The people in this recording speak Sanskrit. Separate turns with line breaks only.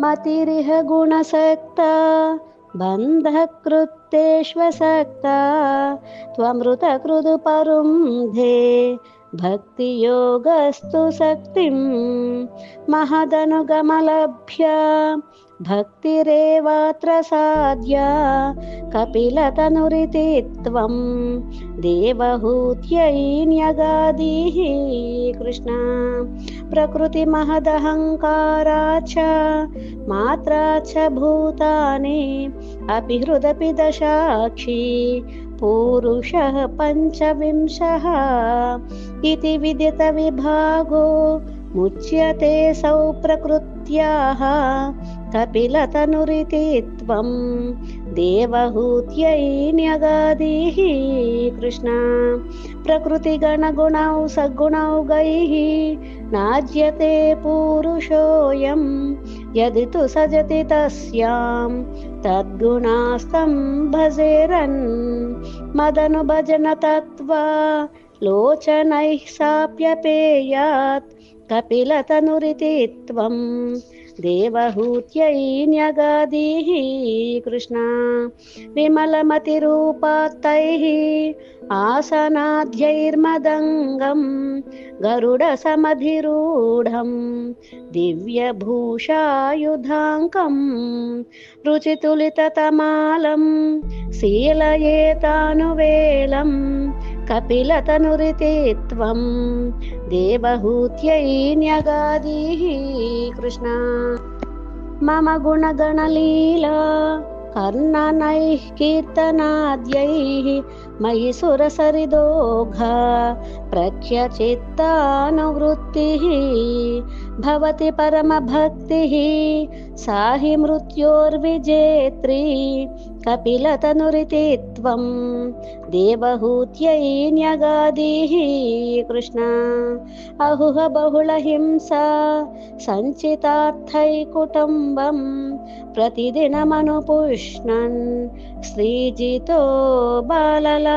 मतिरिह गुणसक्ता बन्धकृत्तेष्वसक्ता त्वमृतकृदुपरुन्धे भक्तियोगस्तु शक्तिं महदनुगमलभ्य भक्तिरेवात्र साध्या कपिलतनुरिति त्वं देवहूत्यै न्यगादीः कृष्ण। प्रकृतिमहदहङ्कारा च मात्रा च भूतानि अपि हृदपि दशाक्षी पूरुषः पञ्चविंशः इति विदितविभागो मुच्यते सौ प्रकृत्याः कपिलतनुरिति त्वं देवहूत्यै न्यगादीः कृष्ण। प्रकृतिगणगुणौ सद्गुणौगैः नाज्यते पूरुषोऽयं यदि तु सजति तस्यां तद्गुणास्तं भजेरन् मदनुभजन तत्त्वा लोचनैः साप्यपेयात् कपिलतनुरिति त्वं देवहूत्यै न्यगादीः कृष्ण। विमलमतिरूपात्तैः आसनाद्यैर्मदङ्गं गरुडसमधिरूढं दिव्यभूषायुधाङ्कं रुचितुलिततमालं शीलयेतानुवेलं कपिलतनुरिति त्वं देवहूत्यै न्यगादीः कृष्ण। मम गुणगणलीला कर्णनैः कीर्तनाद्यैः मयि सुरसरिदोघा प्रख्यचित्तानुवृत्तिः भवति परमभक्तिः सा हि मृत्योर्विजेत्री कपिलतनुरिति त्वं देवहूत्यै न्यगादीः कृष्ण। अहुह बहुलहिंसा सञ्चितार्थैकुटुम्बं प्रतिदिनमनुपुष्णन् श्रीजितो बाललालित्यैः